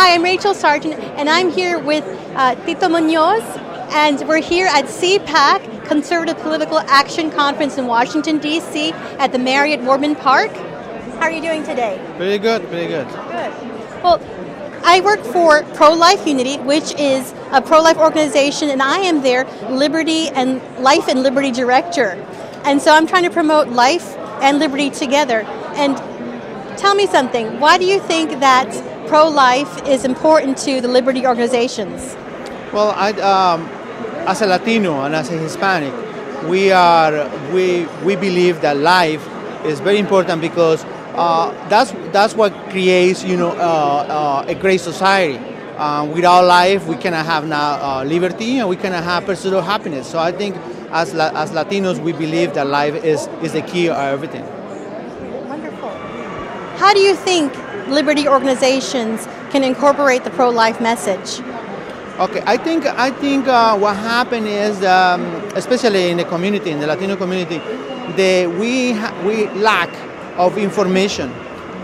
Hi, I'm Rachel Sargent, and I'm here with Tito Munoz, and we're here at CPAC, Conservative Political Action Conference in Washington, D.C. at the Marriott Warman Park. How are you doing today? Pretty good, pretty good. Good. Well, I work for Pro-Life Unity, which is a pro-life organization, and I am their Liberty and Life and Liberty Director. And so I'm trying to promote life and liberty together. And tell me something, why do you think that pro-life is important to the liberty organizations? Well, as a Latino and as a Hispanic, we believe that life is very important because that's what creates, a great society. Without life, we cannot have now liberty, and we cannot have pursuit of happiness. So I think as Latinos, we believe that life is the key of everything. Wonderful. How do you think liberty organizations can incorporate the pro-life message? Okay, I think what happened is, especially in the community, in the Latino community, we lack of information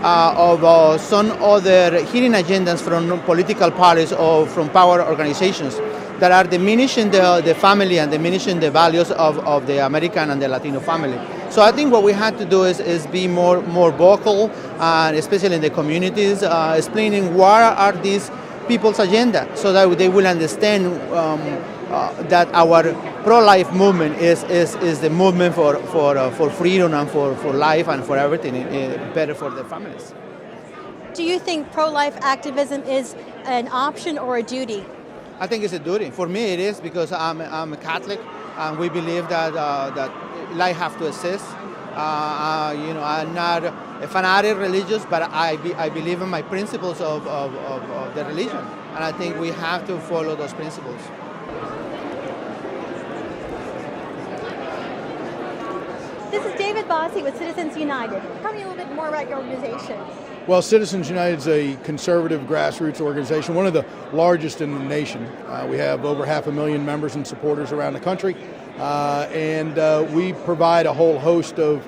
of some other hidden agendas from political parties or from power organizations that are diminishing the family and diminishing the values of the American and the Latino family. So I think what we had to do is be more vocal, especially in the communities, explaining what are these people's agenda, so that they will understand that our pro-life movement is the movement for freedom and for life and for everything better for the families. Do you think pro-life activism is an option or a duty? I think it's a duty. For me, it is, because I'm a Catholic, and we believe that life has to exist. I'm not a fanatic religious, but I believe in my principles of the religion, and I think we have to follow those principles. This is David Bossie with Citizens United. Tell me a little bit more about your organization. Well, Citizens United is a conservative grassroots organization, one of the largest in the nation. We have over 500,000 members and supporters around the country, and we provide a whole host of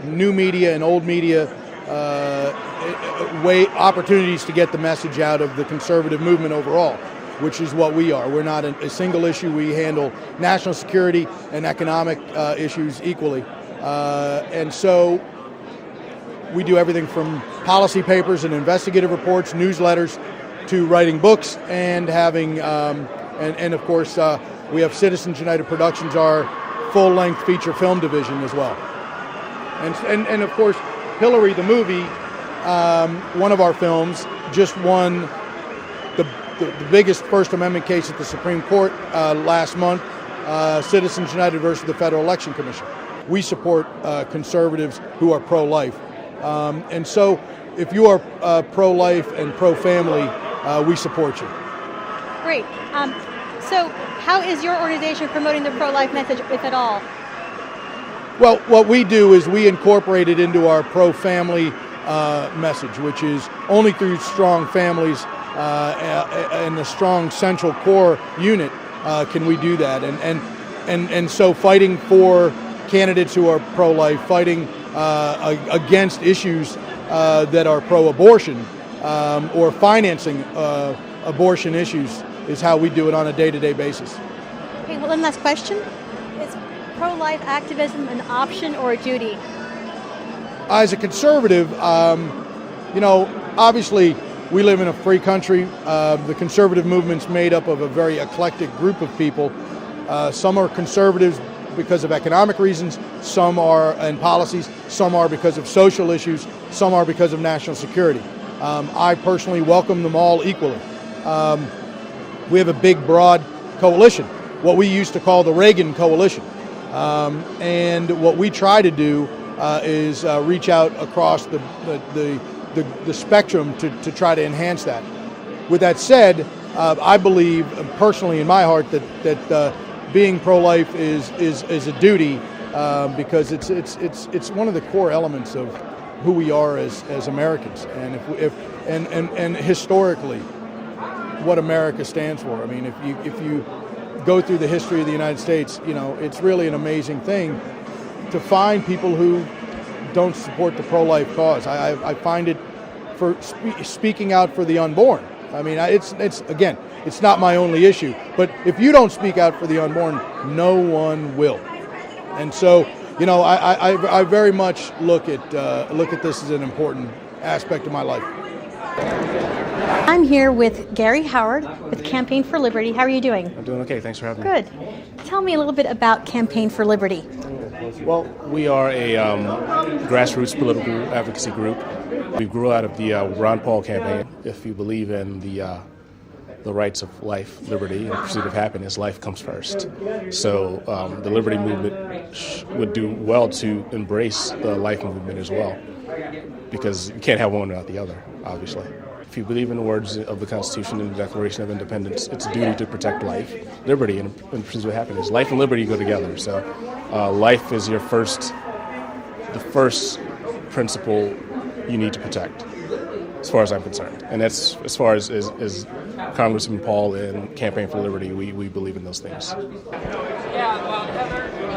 new media and old media opportunities to get the message out of the conservative movement overall, which is what we are. We're not a single issue. We handle national security and economic issues equally. And so we do everything from policy papers and investigative reports, newsletters, to writing books and having, and of course, we have Citizens United Productions, our full-length feature film division as well. And of course, Hillary, the movie, one of our films, just won the biggest First Amendment case at the Supreme Court last month, Citizens United versus the Federal Election Commission. We support conservatives who are pro-life. And so if you are pro-life and pro-family, we support you. Great. So how is your organization promoting the pro-life message, if at all? Well, what we do is we incorporate it into our pro-family message, which is only through strong families and a strong central core unit can we do that. And so fighting for candidates who are pro-life, fighting against issues that are pro-abortion or financing abortion issues is how we do it on a day-to-day basis. Okay, well, one last question. Is pro-life activism an option or a duty? As a conservative, obviously we live in a free country. The conservative movement's made up of a very eclectic group of people. Some are conservatives because of economic reasons, some are in policies, some are because of social issues, some are because of national security. I personally welcome them all equally. We have a big, broad coalition, what we used to call the Reagan Coalition. And what we try to do is reach out across the spectrum to try to enhance that. With that said, I believe personally in my heart that being pro-life is a duty because it's one of the core elements of who we are as Americans, and historically what America stands for. I mean, if you go through the history of the United States, it's really an amazing thing to find people who don't support the pro-life cause. I find it for speaking out for the unborn. I mean, it's not my only issue. But if you don't speak out for the unborn, no one will. And so, I very much look at this as an important aspect of my life. I'm here with Gary Howard with Campaign for Liberty. How are you doing? I'm doing okay. Thanks for having me. Good. Tell me a little bit about Campaign for Liberty. Well, we are a grassroots political advocacy group. We grew out of the Ron Paul campaign. If you believe in the rights of life, liberty, and the pursuit of happiness, life comes first. So the Liberty movement would do well to embrace the life movement as well, because you can't have one without the other, obviously. If you believe in the words of the Constitution and the Declaration of Independence, it's a duty to protect life, liberty, and pursuit of happiness. Life and liberty go together. So life is the first principle you need to protect, as far as I'm concerned. And that's as far as Congressman Paul and Campaign for Liberty, we believe in those things. Yeah, well, Heather.